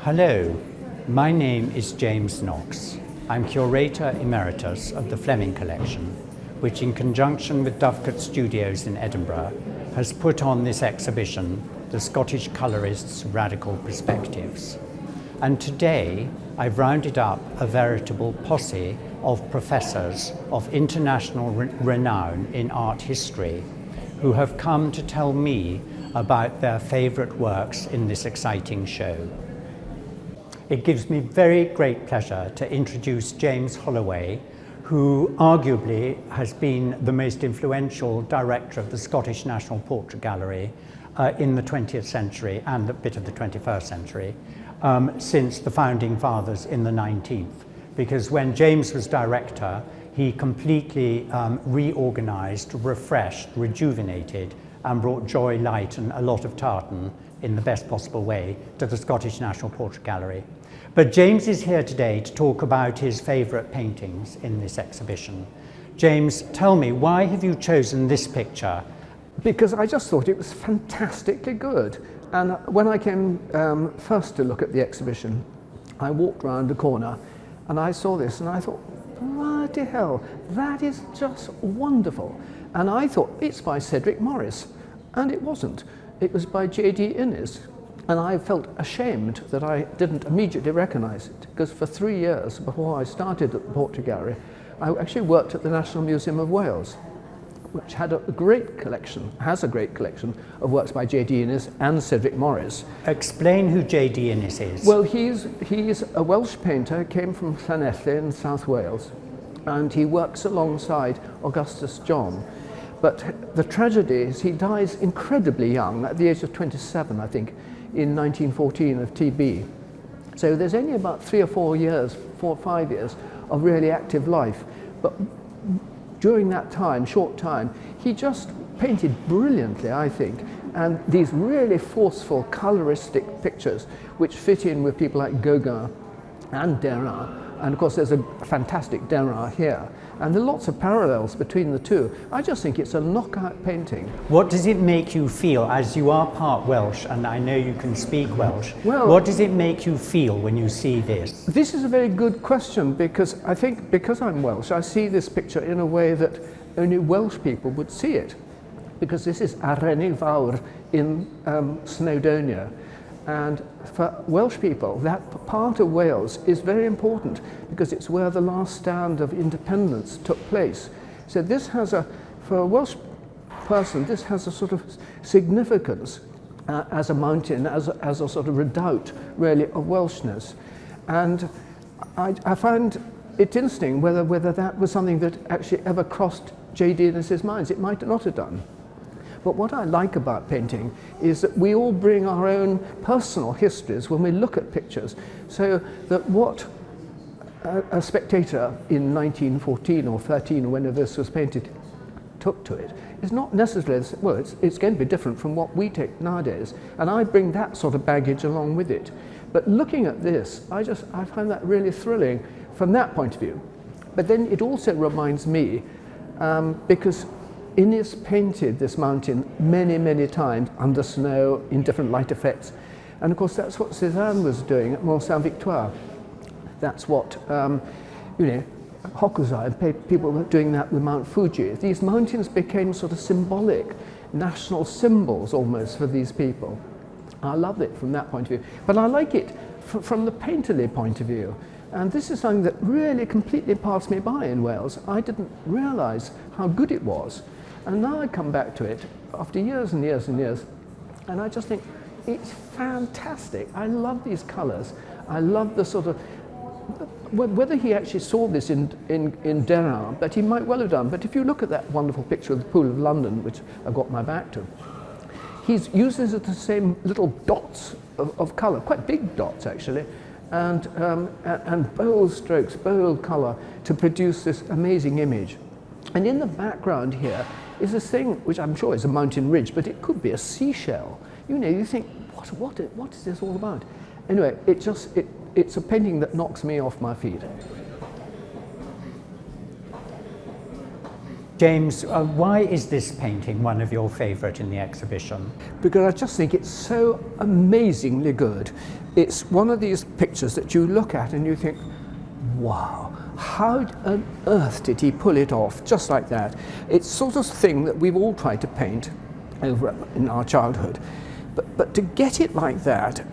Hello, my name is James Knox. I'm Curator Emeritus of the Fleming Collection, which in conjunction with Dovecot Studios in Edinburgh has put on this exhibition, the Scottish Colourists' Radical Perspectives. And today I've rounded up a veritable posse of professors of international renown in art history who have come to tell me about their favourite works in this exciting show. It gives me very great pleasure to introduce James Holloway, who arguably has been the most influential director of the Scottish National Portrait Gallery in the 20th century and a bit of the 21st century since the founding fathers in the 19th. Because when James was director, he completely reorganised, refreshed, rejuvenated, and brought joy, light, and a lot of tartan in the best possible way to the Scottish National Portrait Gallery. But James is here today to talk about his favourite paintings in this exhibition. James, tell me, why have you chosen this picture? Because I just thought it was fantastically good. And when I came first to look at the exhibition, I walked round the corner and I saw this and I thought, bloody hell, that is just wonderful. And I thought, it's by Cedric Morris. And it wasn't. It was by J.D. Innes. And I felt ashamed that I didn't immediately recognise it, because for 3 years before I started at the Portrait Gallery, I actually worked at the National Museum of Wales, which had a great collection, has a great collection of works by J.D. Innes and Cedric Morris. Explain who J.D. Innes is. Well, he's a Welsh painter, came from Llanelli in South Wales, and he works alongside Augustus John. But the tragedy is he dies incredibly young, at the age of 27, I think, in 1914 of TB. So there's only about 3 or 4 years, 4 or 5 years of really active life. But during that time, short time, he just painted brilliantly, I think, and these really forceful coloristic pictures which fit in with people like Gauguin and Derain. And of course there's a fantastic Derain here. And there are lots of parallels between the two. I just think it's a knockout painting. What does it make you feel, as you are part Welsh, and I know you can speak Welsh, well, what does it make you feel when you see this? This is a very good question, because I think because I'm Welsh, I see this picture in a way that only Welsh people would see it. Because this is Arenig fawr in Snowdonia. And for Welsh people, that part of Wales is very important because it's where the last stand of independence took place. So this has for a Welsh person, this has a sort of significance as a mountain, as a sort of redoubt, really, of Welshness. And I find it interesting whether that was something that actually ever crossed J.D. Innes' minds. It might not have done. But what I like about painting is that we all bring our own personal histories when we look at pictures, so that what a spectator in 1914 or 13 or whenever this was painted took to it is not necessarily, well, it's going to be different from what we take nowadays, and I bring that sort of baggage along with it. But looking at this, I find that really thrilling from that point of view. But then it also reminds me, because Innes painted this mountain many, many times under snow in different light effects. And of course that's what Cézanne was doing at Mont Saint-Victoire. That's what, Hokusai and people were doing that with Mount Fuji. These mountains became sort of symbolic, national symbols almost for these people. I love it from that point of view. But I like it from the painterly point of view. And this is something that really completely passed me by in Wales. I didn't realise how good it was. And now I come back to it after years and years and years, and I just think it's fantastic. I love these colours. I love the sort of, whether he actually saw this in Derain, but he might well have done. But if you look at that wonderful picture of the Pool of London, which I've got my back to, he uses the same little dots of colour, quite big dots actually, and bold strokes, bold colour to produce this amazing image. And in the background here is this thing, which I'm sure is a mountain ridge, but it could be a seashell. You know, you think, what is this all about? Anyway, it's a painting that knocks me off my feet. James, why is this painting one of your favourite in the exhibition? Because I just think it's so amazingly good. It's one of these pictures that you look at and you think, wow, how on earth did he pull it off just like that? It's sort of thing that we've all tried to paint over in our childhood. But to get it like that,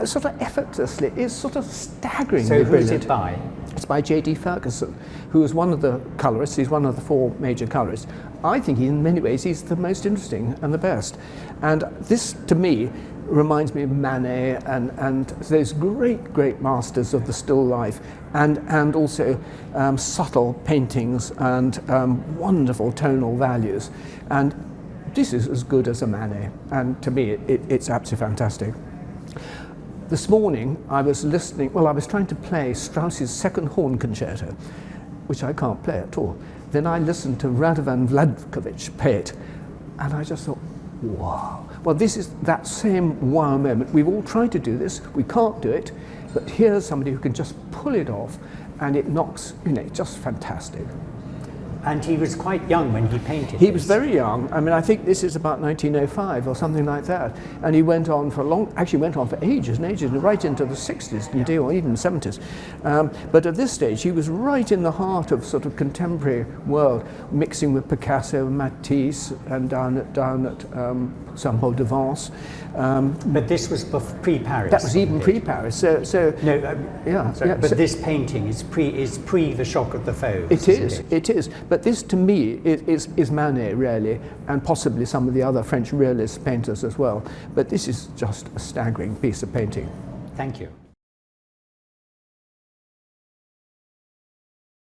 sort of effortlessly, is sort of staggering. So who's it by? It's by J.D. Ferguson, who is one of the colourists. He's one of the 4 major colourists. I think in many ways he's the most interesting and the best. And this, to me, reminds me of Manet and those great masters of the still life, and also subtle paintings and wonderful tonal values. And this is as good as a Manet, and to me it's absolutely fantastic. This morning I was trying to play Strauss's second horn concerto, which I can't play at all. Then I listened to Radovan Vladkovic play it, and I just thought, wow. Well, this is that same wow moment. We've all tried to do this, we can't do it, but here's somebody who can just pull it off, and it knocks, just fantastic. And he was quite young when he painted He this. was very young. I mean, I think this is about 1905 or something like that. And he went on for ages and ages, right into the 60s and or even 70s. But at this stage, he was right in the heart of sort of contemporary world, mixing with Picasso, Matisse, and down at Saint-Paul de Vence. But this was pre-Paris. That was even pre-Paris. But this painting is pre the shock of the Fauves. It is. But this, to me, is Manet, really, and possibly some of the other French realist painters as well. But this is just a staggering piece of painting. Thank you.